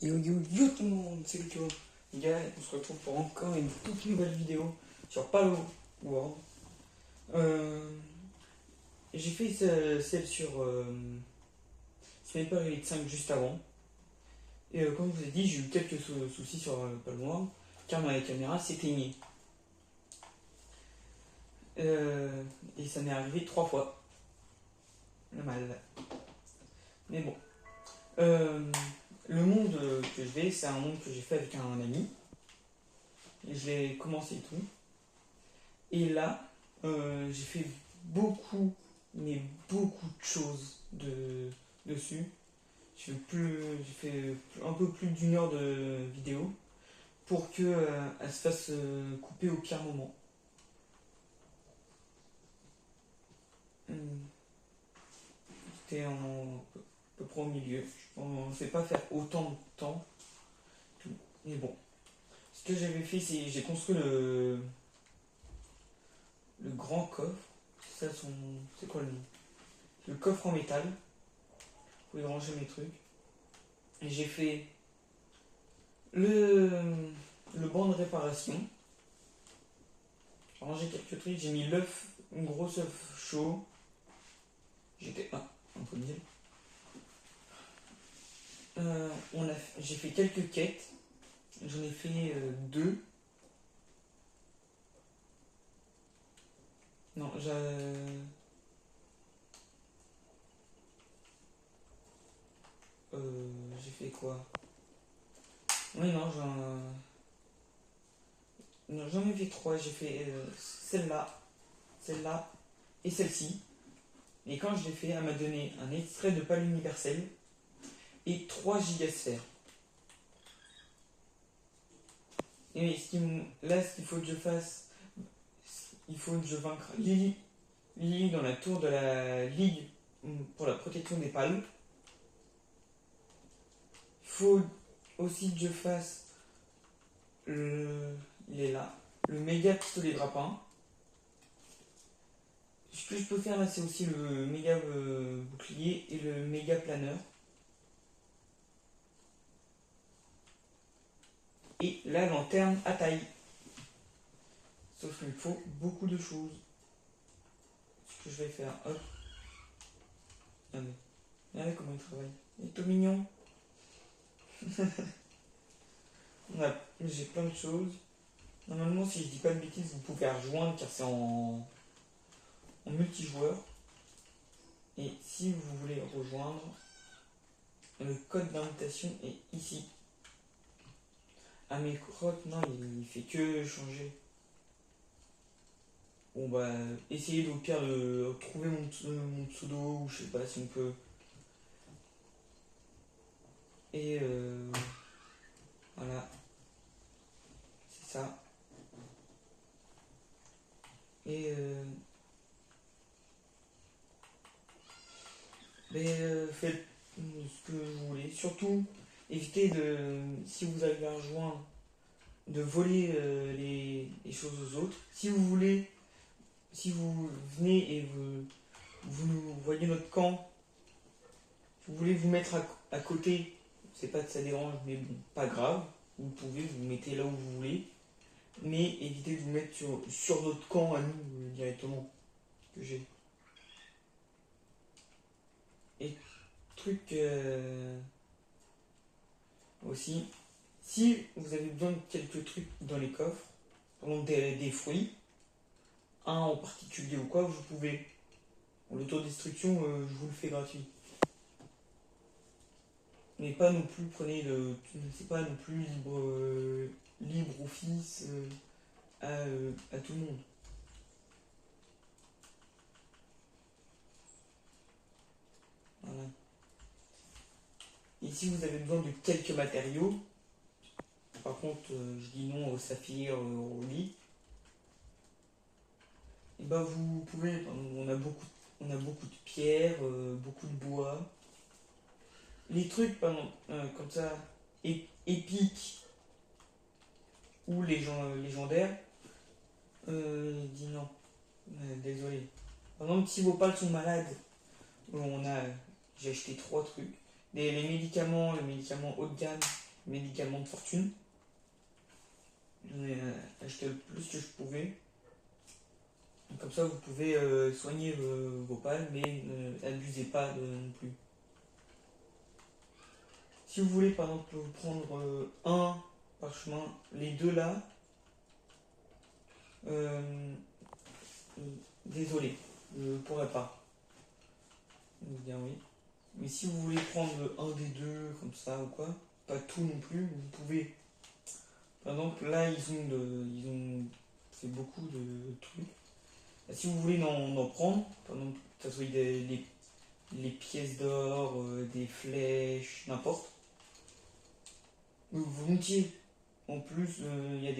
Yo yo yo tout le monde, c'est Lucio. Les gars, on se retrouve pour encore une toute nouvelle vidéo sur Palo World. J'ai fait celle sur Sniper Elite 5 juste avant. Et comme je vous ai dit, j'ai eu quelques soucis sur Palo World car ma caméra s'éteignait. Et ça m'est arrivé 3 fois. Le mal. Mais bon. Le monde que je vais, c'est un monde que j'ai fait avec un ami. Et je l'ai commencé et tout. Et là, j'ai fait beaucoup, mais beaucoup de choses dessus. J'ai fait un peu plus d'1 heure de vidéo pour que elle se fasse couper au pire moment. C'était à peu près au milieu. On ne sait pas faire autant de temps. Mais bon. Ce que j'avais fait, c'est j'ai construit le grand coffre. C'est quoi le nom? Le coffre en métal. Pour y ranger mes trucs. Et j'ai fait le banc de réparation. J'ai rangé quelques trucs. J'ai mis l'œuf, une grosse œuf chaud. J'étais un peu mieux. J'ai fait quelques quêtes. J'en ai fait 2. Non, j'ai fait quoi? Oui, non, j'en ai fait 3. J'ai fait celle-là et celle-ci. Et quand je l'ai fait, elle m'a donné un extrait de pal universel et 3 gigasphères. Et là, ce qu'il faut que je fasse, il faut que je vaincre Lily dans la tour de la Ligue pour la protection des pales. Il faut aussi que je fasse il est là, le méga pistolet de rapin. Ce que je peux faire là, c'est aussi le méga bouclier et le méga planeur. Et la lanterne à taille. Sauf qu'il me faut beaucoup de choses. Ce que je vais faire, hop. Regardez comment il travaille. Il est tout mignon. J'ai plein de choses. Normalement, si je dis pas de bêtises, vous pouvez rejoindre car c'est en multijoueur. Et si vous voulez rejoindre, le code d'invitation est ici. Ah mais crotte, non, il fait que changer. Bon bah, essayez au pire de trouver mon pseudo ou je sais pas si on peut. Et voilà, c'est ça. Et faites ce que vous voulez. Surtout, évitez si vous arrivez à rejoindre, de voler les choses aux autres. Si vous voulez, si vous venez et vous voyez notre camp, vous voulez vous mettre à côté, c'est pas que ça dérange, mais bon, pas grave. Vous pouvez vous mettez là où vous voulez, mais évitez de vous mettre sur notre camp à nous directement que j'ai. Et truc aussi, si vous avez besoin de quelques trucs dans les coffres, par exemple des fruits, un en particulier ou quoi, vous pouvez. L'autodestruction, je vous le fais gratuit. Mais pas non plus, c'est pas non plus libre office à tout le monde. Voilà. Et si vous avez besoin de quelques matériaux, par contre, je dis non au saphir, au lit, et ben vous pouvez, on a beaucoup de pierres, beaucoup de bois. Les trucs, comme ça, épiques ou légendaires, dis non, désolé. Par exemple, si vos pales sont malades, j'ai acheté 3 trucs. Les médicaments haut de gamme, médicaments de fortune. J'en ai acheté le plus que je pouvais. Comme ça, vous pouvez soigner vos palmes, mais n'abusez pas non plus. Si vous voulez, par exemple, prendre un parchemin, les deux là, euh, désolé, je ne pourrais pas. Vous dire oui. Mais si vous voulez prendre un des deux, comme ça ou quoi, pas tout non plus, vous pouvez. Par exemple, là, ils ont fait beaucoup de trucs. Si vous voulez en prendre, par exemple, que ce soit les pièces d'or, des flèches, n'importe, volontiers. En plus, il y a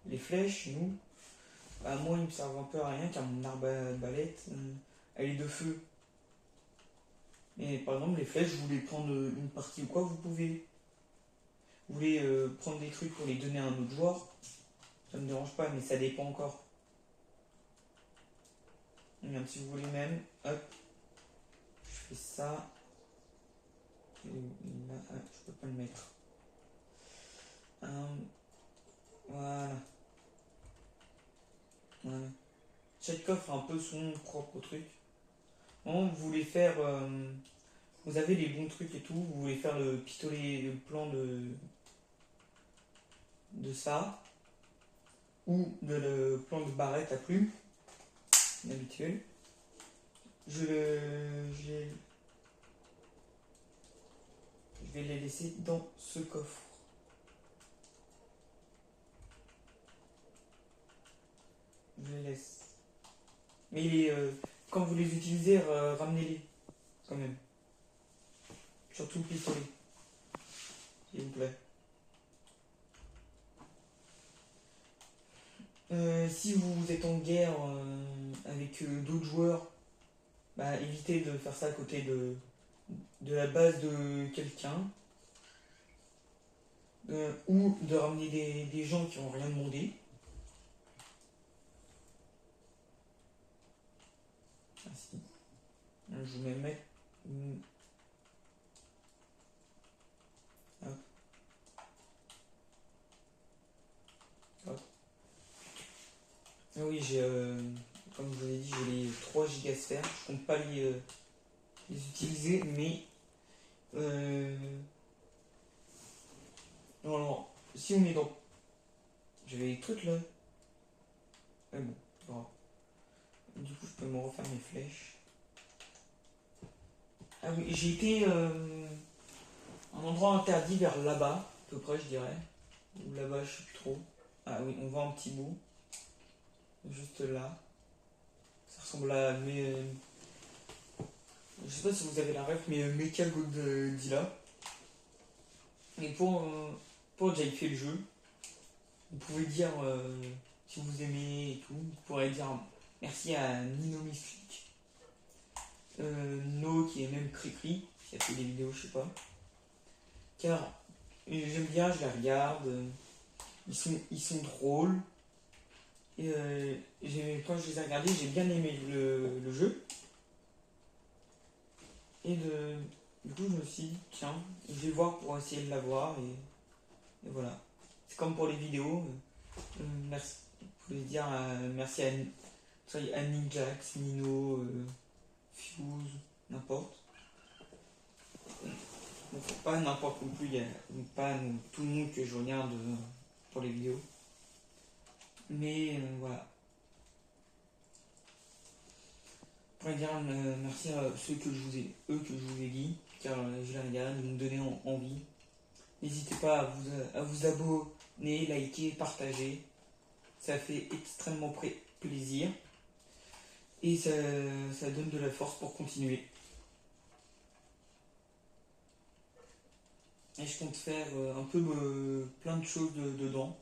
les flèches, nous, bah, moi, ils me servent un peu à rien car mon arbalète, elle est de feu. Et par exemple, les flèches, vous voulez prendre une partie ou quoi, vous pouvez. Vous voulez prendre des trucs pour les donner à un autre joueur, ça me dérange pas, mais ça dépend encore. Regarde, si vous voulez même, hop, je fais ça. Et là, je peux pas le mettre. Voilà. Voilà. Chaque coffre a un peu son propre truc. Bon, vous voulez faire. Vous avez les bons trucs et tout, vous voulez faire le pistolet, le plan de ça, ou le plan de barrette à plume, habituel. Je vais les laisser dans ce coffre. Je les laisse. Mais quand vous les utilisez, ramenez-les quand même. Surtout le pistolet, s'il vous plaît. Si vous êtes en guerre avec d'autres joueurs, bah, évitez de faire ça à côté de la base de quelqu'un. Ou de ramener des gens qui n'ont rien demandé. Ah si. Je vais mettre. Hop. Hop. Ah oui, comme je vous l'ai dit, j'ai les 3 gigasphères. Je compte pas les utiliser, mais non, alors, si on est dans. J'avais les trucs là. Mais bon, voilà. Du coup, je peux me refaire mes flèches. Ah oui, j'ai été un endroit interdit vers là-bas, à peu près, je dirais. Ou là-bas, je sais plus trop. Ah oui, on voit un petit bout. Juste là. Ça ressemble à mes. Je sais pas si vous avez la ref, mais Mecha Godzilla. Et pour déjà fait le jeu, vous pouvez dire si vous aimez et tout. Vous pourrez dire merci à Nino Mystique. No qui est même Cricri, qui a fait des vidéos, je sais pas. Car j'aime bien, je les regarde. Ils sont drôles. Et quand je les ai regardés, j'ai bien aimé le jeu. Et du coup, je me suis dit, tiens, je vais voir pour essayer de l'avoir. Et voilà. C'est comme pour les vidéos. Merci. Vous pouvez dire merci à Ninjax, Nino, Fuse, n'importe. Bon, pas n'importe non plus, il y a pas tout le monde que je regarde pour les vidéos. Mais voilà. Je pourrais dire merci à eux que je vous ai dit, car je les regarde, ils m'ont donné envie. N'hésitez pas à vous abonner, liker, partager. Ça fait extrêmement plaisir. Et ça donne de la force pour continuer. Et je compte faire un peu plein de choses dedans.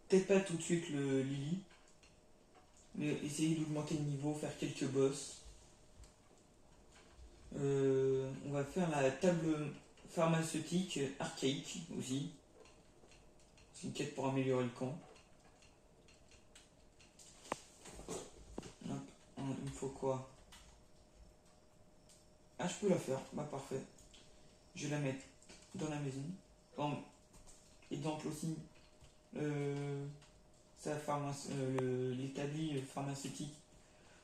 Peut-être pas tout de suite le Lily. Mais essayer d'augmenter le niveau, faire quelques boss. On va faire la table pharmaceutique archaïque aussi. C'est une quête pour améliorer le camp. Hop, il me faut quoi? Ah, je peux la faire. Bah, parfait. Je vais la mettre dans la maison. Comme exemple aussi, l'établi pharmaceutique,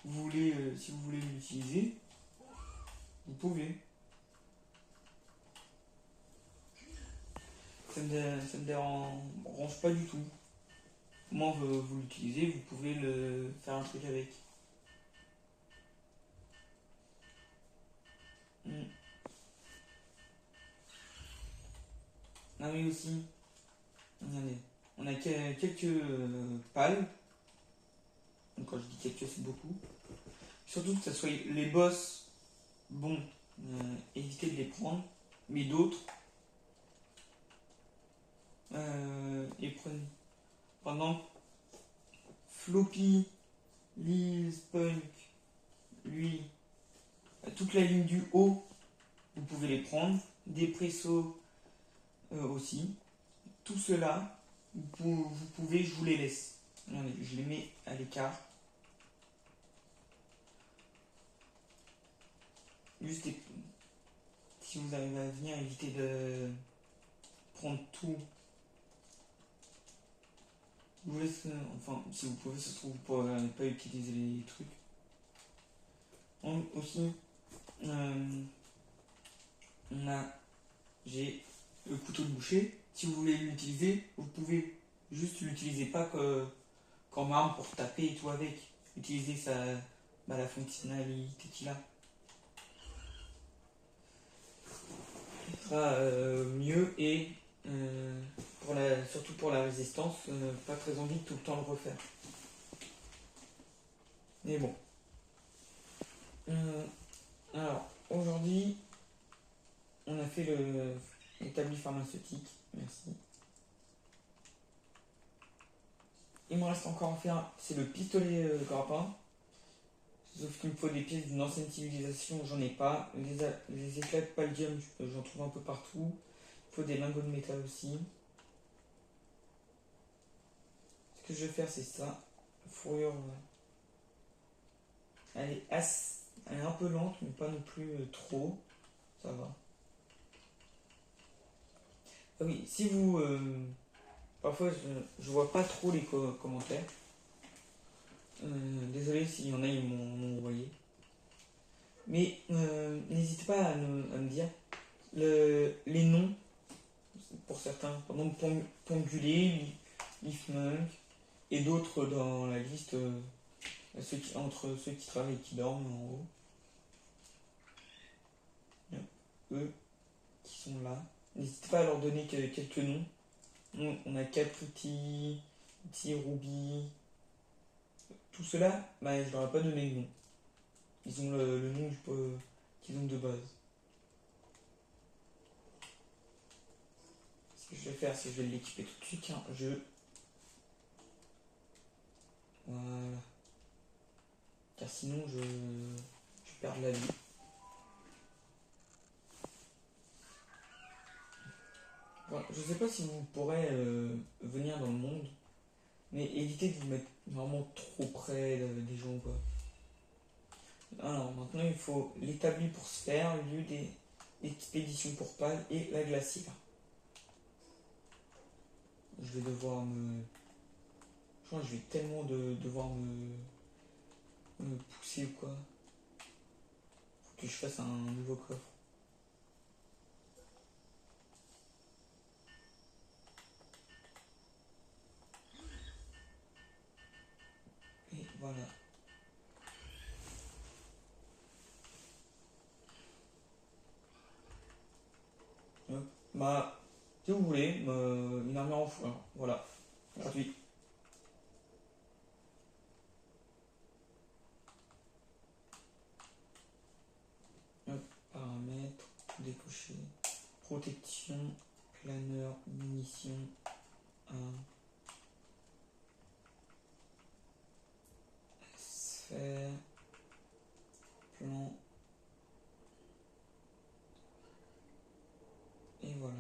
si vous voulez l'utiliser, vous pouvez. Ça me dérange pas du tout. Comment vous l'utilisez, vous pouvez faire un truc avec. Mm. Ah oui aussi, regardez, on a quelques pales. Donc quand je dis quelques, c'est beaucoup. Surtout que ça soit les boss, bon, évitez de les prendre. Mais d'autres, et prenez. Par exemple, Floppy, Lil Spunk, lui, toute la ligne du haut, vous pouvez les prendre. Depresso aussi. Tout cela, vous pouvez, je vous les laisse. Regardez, je les mets à l'écart. Juste si vous arrivez à venir, évitez de prendre tout. Je vous laisse, enfin, si vous pouvez, ça se trouve, pour ne pas utiliser les trucs. Aussi, j'ai le couteau de boucher. Si vous voulez l'utiliser, vous pouvez juste l'utiliser pas comme arme pour taper et tout avec. Utilisez la fonctionnalité qu'il a. Ce sera mieux et surtout pour la résistance, pas très envie de tout le temps le refaire. Mais bon. Alors, aujourd'hui, on a fait l'établi pharmaceutique. Merci. Il me reste encore à faire, c'est le pistolet grappin. Sauf qu'il me faut des pièces d'une ancienne civilisation, j'en ai pas. Les éclats de palladium, j'en trouve un peu partout. Il faut des lingots de métal aussi. Ce que je vais faire, c'est ça. Fourrure. Elle est un peu lente, mais pas non plus trop. Ça va. Ah oui, si vous. Parfois, je vois pas trop les commentaires. Désolé s'il y en a, ils m'ont envoyé. Mais n'hésitez pas à me dire les noms pour certains. Par exemple, Pongulé, Leafmunk et d'autres dans la liste entre ceux qui travaillent et qui dorment en haut. Eux qui sont là. N'hésitez pas à leur donner quelques noms. On a Capruti, Ruby. Tout cela, je leur ai pas donné le nom. Ils ont le nom qu'ils ont de base. Ce que je vais faire, c'est que je vais l'équiper tout de suite. Voilà. Car sinon, je perds la vie. Bon, je sais pas si vous pourrez venir dans le monde, mais évitez de vous mettre vraiment trop près des gens, quoi. Alors maintenant, il faut l'établi pour se faire, le lieu des expéditions pour pales et la glacière. Je vais devoir je crois que je vais tellement devoir me pousser ou quoi. Faut que je fasse un nouveau coffre. Et voilà. Si vous voulez, une armure en foin. Voilà. Gratuit. Paramètres, décocher, protection, planeur, munitions, 1, sphère, plan, et voilà.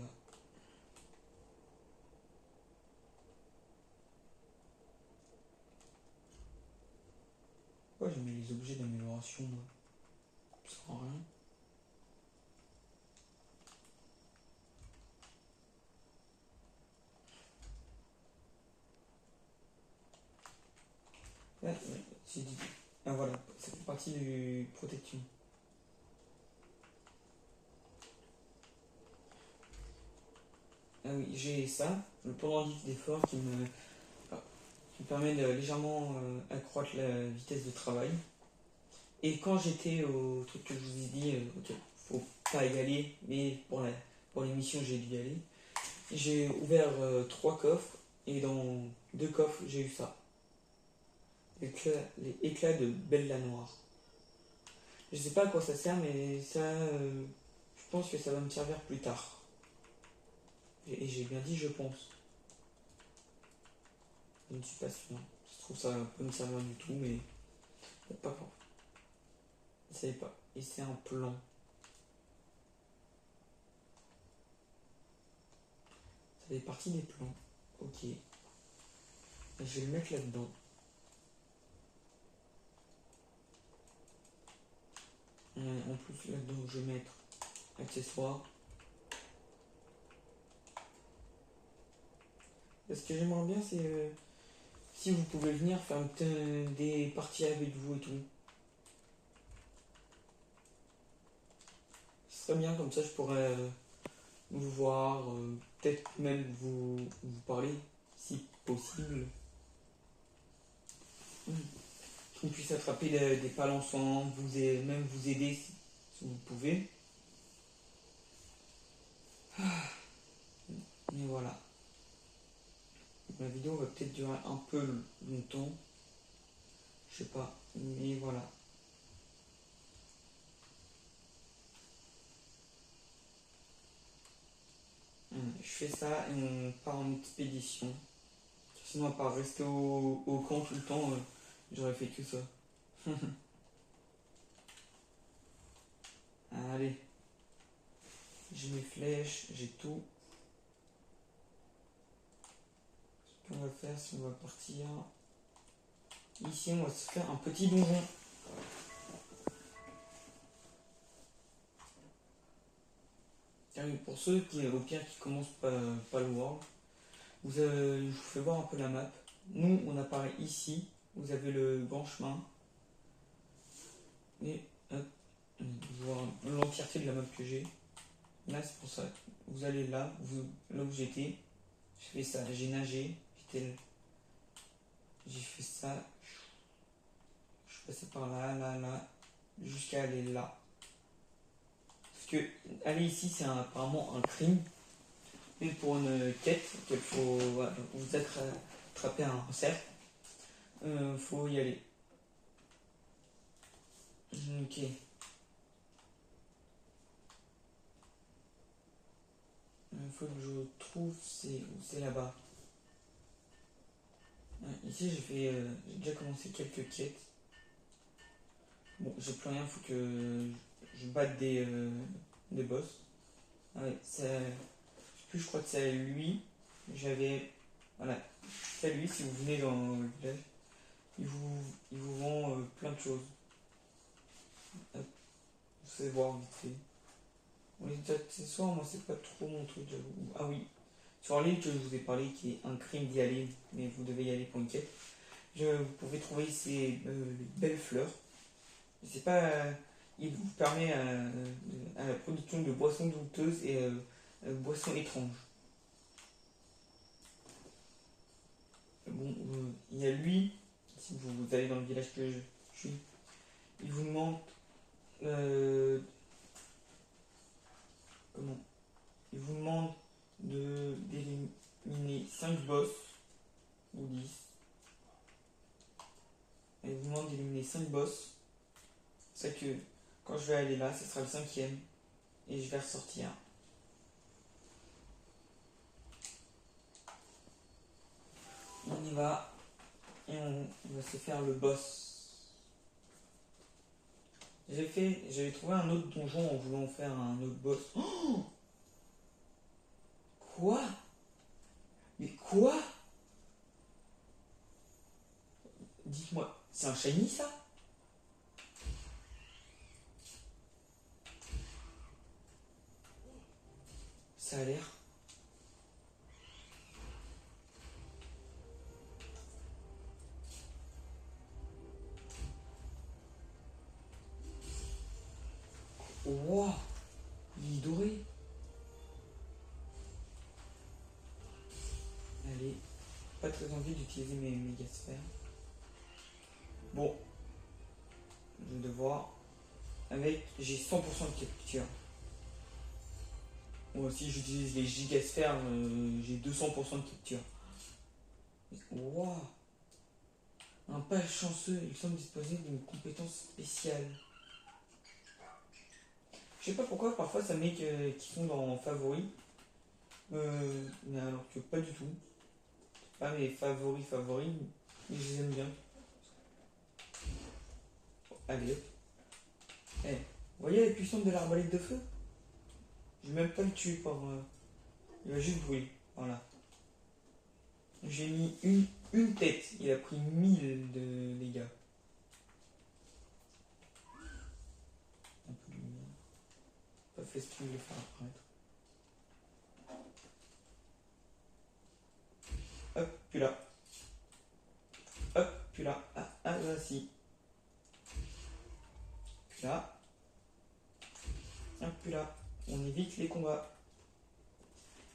Pourquoi j'ai mis les objets d'amélioration, moi? Ça sert à rien. Ouais, j'ai dit. Ah voilà, ça fait partie du protection. Ah oui, j'ai ça, le pendentif d'effort qui me permet de légèrement accroître la vitesse de travail. Et quand j'étais au truc que je vous ai dit, ok, faut pas y aller, mais pour l'émission j'ai dû y aller, j'ai ouvert 3 coffres et dans 2 coffres j'ai eu ça. Les éclats de Bella Noire. Je sais pas à quoi ça sert, mais ça, je pense que ça va me servir plus tard. Et j'ai bien dit je pense. Je ne suis pas sûr. Je trouve ça peut me servir du tout, mais pas grave. Je savais pas. Et c'est un plan. Ça fait partie des plans. Ok. Et je vais le mettre là-dedans. En plus, là-dedans, je vais mettre accessoires. Ce que j'aimerais bien, c'est si vous pouvez venir faire des parties avec vous et tout. Ce serait bien, comme ça je pourrais vous voir, peut-être même vous parler, si possible. Qu'on puisse attraper des pales ensemble, même vous aider si vous pouvez. Mais voilà. La vidéo va peut-être durer un peu longtemps. Je sais pas. Mais voilà. Je fais ça et on part en expédition. Sinon, à part rester au camp tout le temps, j'aurais fait que ça. Allez. J'ai mes flèches, j'ai tout. Ce qu'on va faire, c'est qu'on va partir. Ici, on va se faire un petit donjon. Pour ceux qui, au pire, qui commencent pas le World, je vous fais voir un peu la map. Nous, on apparaît ici. Vous avez le grand chemin. Et hop, vous voir l'entièreté de la map que j'ai. Là, c'est pour ça. Vous allez là, là où j'étais. Je fais ça. J'ai nagé. J'ai fait ça. Je suis passé par là, là, là. Jusqu'à aller là. Parce que aller ici, c'est apparemment un crime. Et pour une quête, qu'il faut voilà, vous attraper un cercle, faut y aller. Ok. Il faut que je trouve, c'est là-bas. Ici, j'ai déjà commencé quelques quêtes. Bon, j'ai plus rien, faut que je batte des boss. Ah ouais, je sais plus, je crois que c'est à lui. J'avais. Voilà, c'est à lui, si vous venez dans le village, il vous vend plein de choses. Hop, vous savez voir vite fait. Bon, les accessoires, moi, c'est pas trop mon truc, j'avoue. Ah oui, sur l'île que je vous ai parlé, qui est un crime d'y aller, mais vous devez y aller pour une quête, vous pouvez trouver ces belles fleurs. Je sais pas, il vous permet à la production de boissons douteuses et boissons étranges. Bon, il y a lui, si vous allez dans le village que je suis, il vous demande euh, comment il vous demande d'éliminer 5 boss ou 10. Il vous demande d'éliminer 5 boss. C'est que quand je vais aller là, ce sera le 5e et je vais ressortir. On y va et on va se faire le boss. J'avais trouvé un autre donjon en voulant faire un autre boss. Oh, quoi? Mais quoi? Dites-moi, c'est un shiny ça? Ça a l'air. pas très envie d'utiliser mes méga sphères. Bon, je vais devoir. Avec, j'ai 100% de capture. Ou si j'utilise les gigasphères, j'ai 200% de capture. Waouh! Un pal chanceux, il semble disposer d'une compétence spéciale. Je sais pas pourquoi, parfois ça met qu'ils sont dans favoris. Mais alors que pas du tout. C'est pas mes favoris, mais je les aime bien. Allez hop. Eh, vous voyez la puissance de l'arbalète de feu? Je vais même pas le tuer par. Il va juste brûler. Voilà. J'ai mis une tête. Il a pris 1000 de dégâts. Un peu de lumière. Pas fait ce qu'il voulait faire apparaître. Hop, puis là. Hop, puis là. Ah, là, si. Puis là. Hop, puis là. On évite les combats.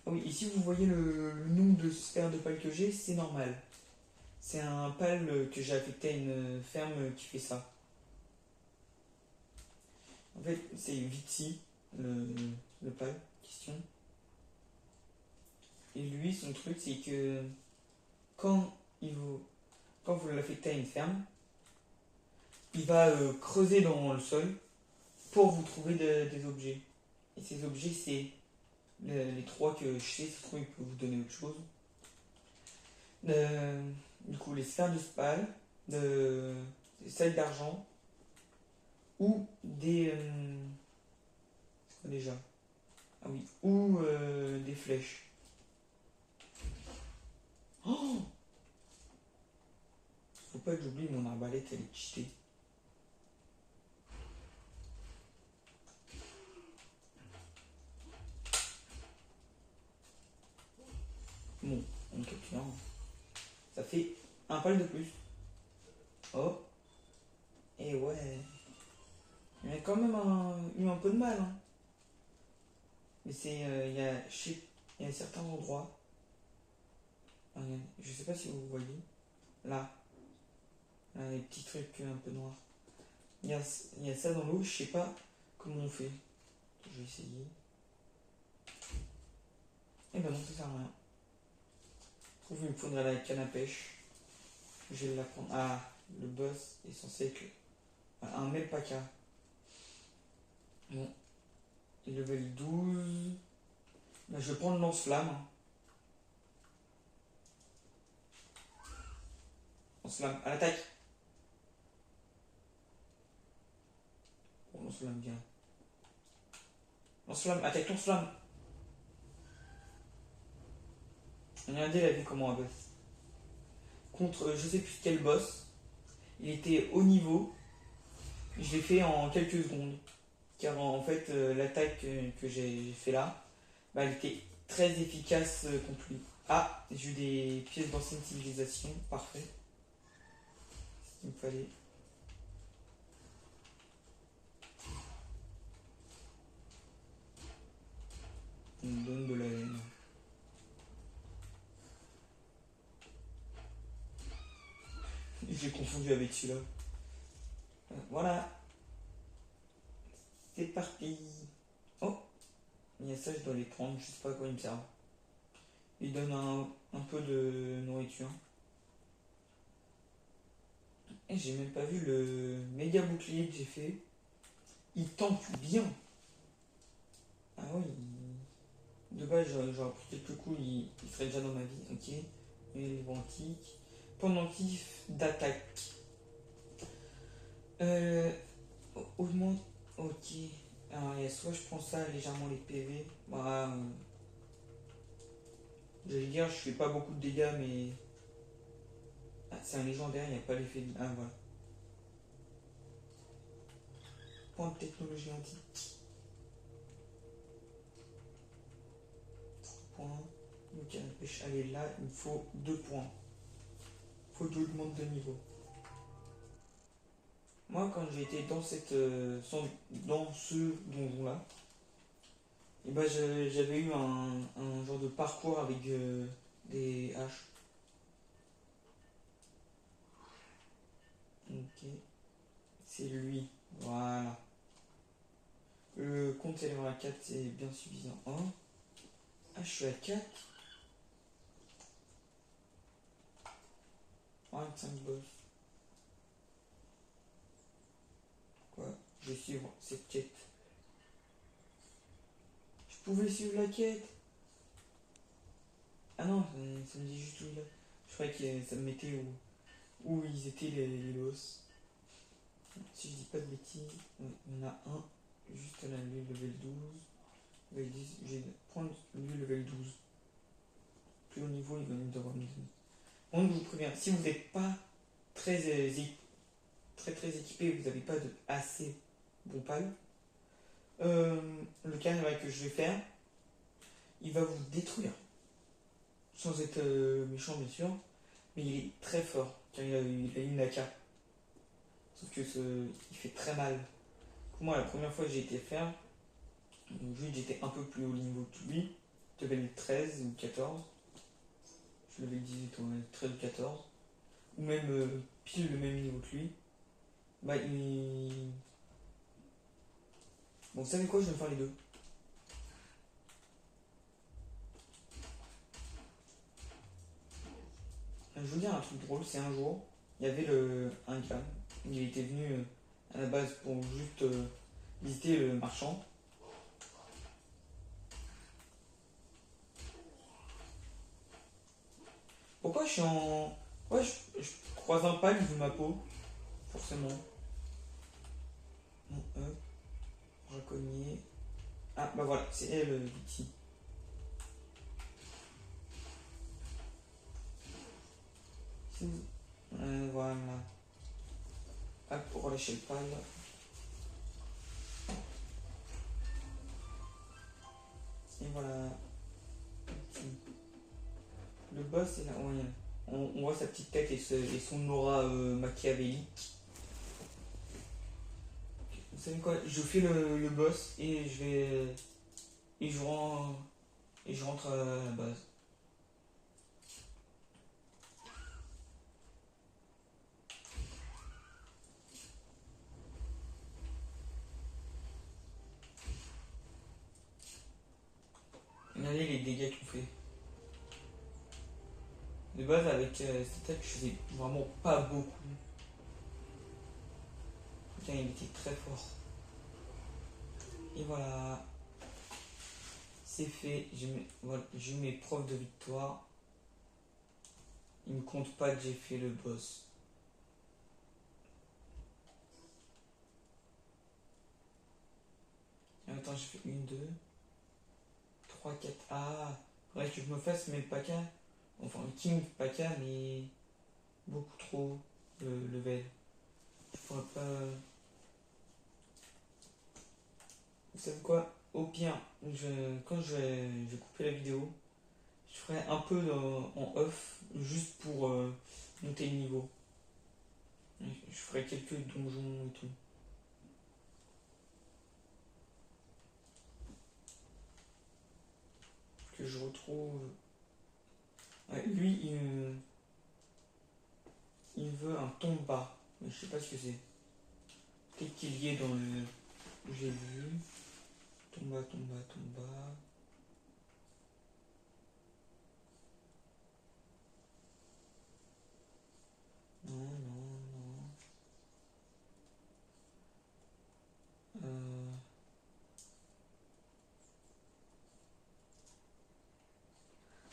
Ah oui, ici vous voyez le nombre de sphères de pal que j'ai, c'est normal. C'est un pal que j'ai affecté à une ferme qui fait ça. En fait, c'est Vitsi, le pal, question. Et lui, son truc, c'est que quand vous l'affectez à une ferme, il va creuser dans le sol pour vous trouver des objets. Et ces objets, c'est les trois que je sais, ça se trouve, il peut vous donner autre chose. Du coup, les sphères de spal, des sacs d'argent, ou des. C'est quoi déjà? Ah oui, ou des flèches. Oh! Faut pas que j'oublie mon arbalète, elle est cheatée. Bon, on capture. Ça fait un pal de plus. Oh! Et ouais. Il y a quand même eu un peu de mal. Hein. Mais c'est. Il y a certains endroits. Je sais pas si vous voyez. Là. Là, les petits trucs un peu noirs. Il y a ça dans l'eau, je sais pas comment on fait. Je vais essayer. Et ben non, ça sert à rien. Je trouve qu'il me faudrait la canne à pêche. Je vais la prendre. Ah, le boss est censé être un Melpaka. Bon. Et level 12. Là, je vais prendre le lance-flamme. Lance-flamme, à l'attaque. Bon, lance-flamme, bien. Lance-flamme, attaque, lance-flamme. Regardez la vie comment un boss. Contre je sais plus quel boss. Il était haut niveau. Je l'ai fait en quelques secondes. Car en fait, l'attaque que j'ai fait là, bah, elle était très efficace contre lui. Ah, j'ai eu des pièces d'ancienne civilisation. Parfait. C'est ce qu'il me fallait. On me donne de la haine. J'ai confondu avec celui-là. Voilà. C'est parti. Oh, il y a ça, je dois les prendre. Je sais pas à quoi ils me servent. Ils donnent un peu de nourriture. Et j'ai même pas vu le méga bouclier que j'ai fait. Il tank bien. Ah oui. De base, j'aurais pris quelques coups, il serait déjà dans ma vie. Ok. Et les antiques. Pendentif d'attaque. Augmente. Ok. Alors, soit je prends ça légèrement les PV. Voilà. J'allais dire, je fais pas beaucoup de dégâts, mais. Ah, c'est un légendaire, il n'y a pas l'effet de. Ah, voilà. Point de technologie antique. 3 points. Donc, allez, là, il me faut 2 points. Il faut que j'augmente de niveau. Moi, quand j'ai été dans dans ce donjon-là, et j'avais eu un genre de parcours avec des haches. Ok. C'est lui. Voilà. Le compte s'élève à 4, c'est bien suffisant. Oh. Ah, je suis à 4. 25 boss. Quoi? Je vais suivre cette quête. Je pouvais suivre la quête. Ah non, ça me dit juste où il est. Je croyais que ça me mettait où ils étaient les boss. Si je dis pas de bêtises, il y en a un juste là, lui level 12. Level 10, je vais prendre lui level 12. Plus haut niveau, il va nous devoir nous donner. Bon, je vous préviens, si vous n'êtes pas très, très équipé, vous n'avez pas de assez bon pal, le carré que je vais faire, il va vous détruire. Sans être méchant, bien sûr, mais il est très fort, car il a une AK. Sauf que il fait très mal. Pour moi, la première fois que j'ai été faire, juste j'étais un peu plus haut niveau que lui, level 13 ou 14. Je level 18 ou 13 ou 14. Ou même pile le même niveau que lui. Bah, bon, vous savez quoi, je vais faire les deux. Je vais vous dire un truc drôle, c'est un jour, il y avait un gars, il était venu à la base pour juste visiter le marchand. Pourquoi je suis en. Ouais, je croise un pal, il veut ma peau, forcément. Bon, braconnier. Ah, bah voilà, c'est elle, Vicky. Voilà. Hop, pour relâcher le pal. Et voilà. Le boss est là. Ouais, on voit sa petite tête et son aura machiavélique. Vous savez quoi? Je fais le boss et je vais. Et je rentre à la base. Regardez les dégâts qu'on fait. De base, avec cette attaque, je faisais vraiment pas beaucoup. Putain, il était très fort. Et voilà. C'est fait. J'ai eu mes preuves de victoire. Il me compte pas que j'ai fait le boss. Attends, j'ai fait une, deux, trois, quatre. Ah, faudrait que je me fasse mes paka. Enfin, King paka, mais beaucoup trop de level. Je pourrais pas. Vous savez quoi? Au pire, quand je vais couper la vidéo, je ferai un peu en off, juste pour monter le niveau. Je ferai quelques donjons et tout. Que je retrouve. Ouais, lui, il veut un tomba. Mais je sais pas ce que c'est. Peut-être qu'il y est dans le. J'ai vu. Tomba, tomba, tomba. Non, non, non.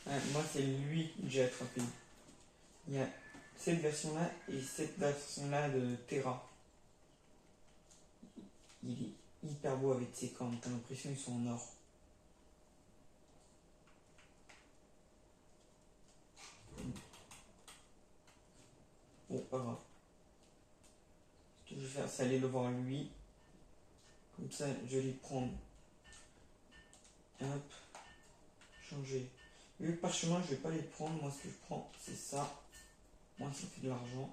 Ouais, moi, c'est lui que j'ai attrapé. Il y a cette version-là et cette version-là de Terra. Il est hyper beau avec ses cornes. T'as l'impression qu'ils sont en or. Bon, pas grave. Ce que je vais faire, c'est aller le voir lui. Comme ça, je vais les prendre. Hop. Changer. Le parchemin, je vais pas les prendre. Moi, ce que je prends, c'est ça. Moi, ça fait de l'argent.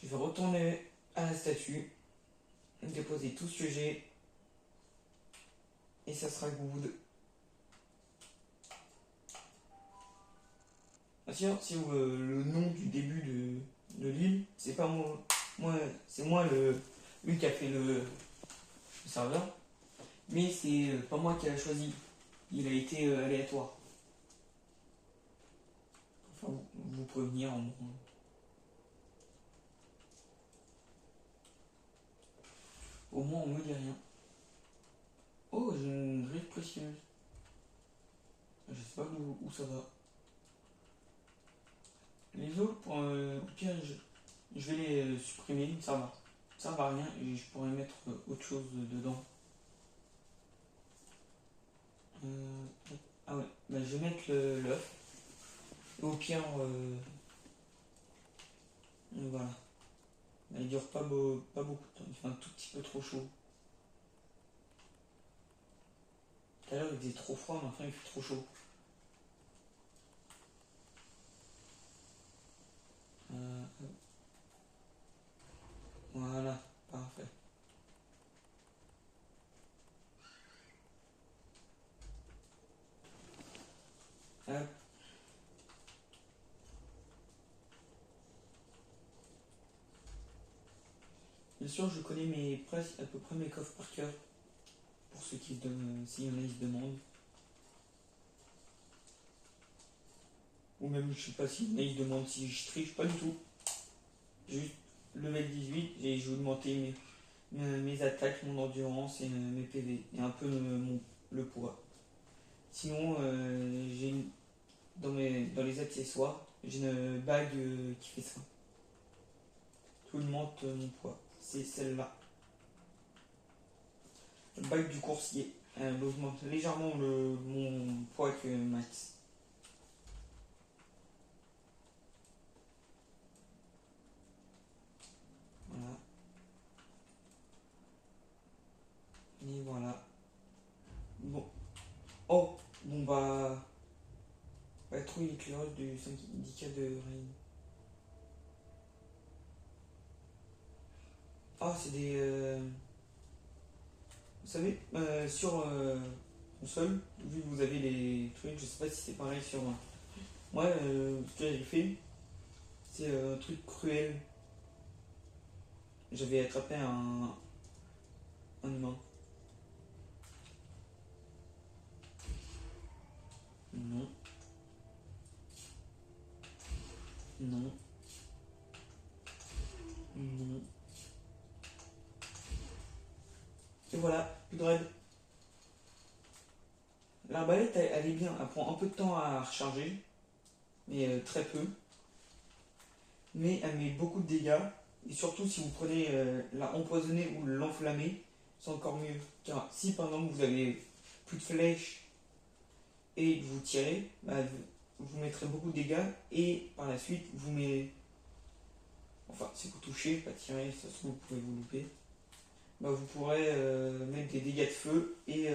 Je vais retourner à la statue. Déposer tout ce que j'ai. Et ça sera good. Ah, tiens, si le nom du début de l'île. C'est pas moi, c'est moi lui qui a fait le serveur. Mais c'est pas moi qui l'a choisi. Il a été aléatoire. Enfin, vous pouvez venir en gros. Au moins, on me dit rien. Oh, j'ai une grille précieuse. Je sais pas où ça va. Les autres, au pire, je vais les supprimer. Ça va. Ça va rien et je pourrais mettre autre chose dedans. Ah ouais, bah, je vais mettre l'œuf. Et au pire, voilà. Bah, il dure pas beaucoup de temps. Il fait un tout petit peu trop chaud. Tout à l'heure, il faisait trop froid, mais enfin, il fait trop chaud. Voilà, parfait. Hop. Bien sûr, je connais presque à peu près mes coffres par cœur. Pour ceux qui se donnent, s'il y en a, ils se demandent. Ou même, je sais pas si ils se demandent si je triche, pas du tout. Juste level 18 et je vais augmenter mes attaques, mon endurance et mes PV. Et un peu le poids. Sinon, dans les accessoires, j'ai une bague qui fait ça. Qui augmente mon poids. C'est celle-là. La bague du coursier. Elle augmente légèrement mon poids que max. Voilà. Et voilà. Bon. Oh, bon bah. Trouver l'éclairage du syndicat de Rennes. Ah, c'est des. Vous savez, sur console, vu que vous avez les trucs, je sais pas si c'est pareil sur. Moi, ce que j'ai fait, c'est un truc cruel. J'avais attrapé un humain. Non, non, non. Et voilà, plus de raid. L'arbalète, elle est bien. Elle prend un peu de temps à recharger, mais très peu. Mais elle met beaucoup de dégâts. Et surtout, si vous prenez la empoisonnée ou l'enflammée, c'est encore mieux. Car si par exemple vous avez plus de flèches et que vous tirez, bah, vous mettrez beaucoup de dégâts et par la suite vous mettez. Enfin, si vous touchez, pas tirer, ça se trouve, vous pouvez vous louper. Bah, vous pourrez mettre des dégâts de feu et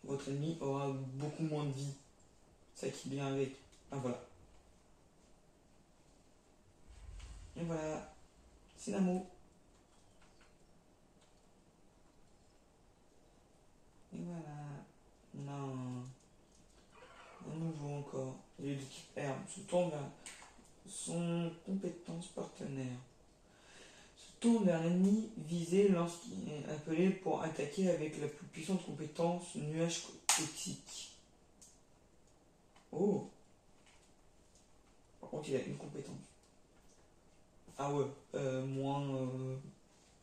votre ennemi aura beaucoup moins de vie. Ça qui vient avec. Ah voilà. Et voilà. C'est l'amour. Et voilà. On a un nouveau encore. Il est de type herbe. Se tourne vers son compétence partenaire. Se tourne vers l'ennemi visé lorsqu'il est appelé pour attaquer avec la plus puissante compétence nuage toxique. Oh. Par contre, il a une compétence. Ah ouais.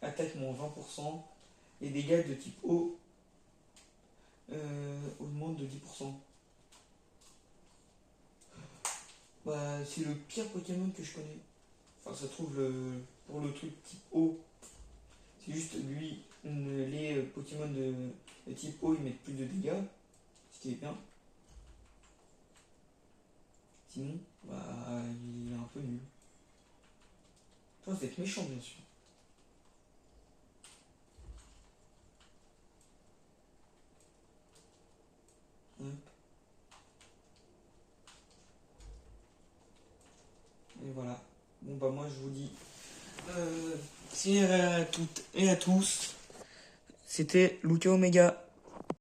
Attaque moins 20%. Les dégâts de type eau augmentent de 10%. Bah, c'est le pire Pokémon que je connais. Enfin, ça trouve pour le truc type eau. C'est juste lui, les Pokémon de type eau, ils mettent plus de dégâts. Ce qui est bien. Sinon, bah, il est un peu nul. Toi, vous êtes méchant, bien sûr. Hop. Et voilà. Bon, bah, moi, je vous dis. Merci à toutes et à tous. C'était Luca Omega.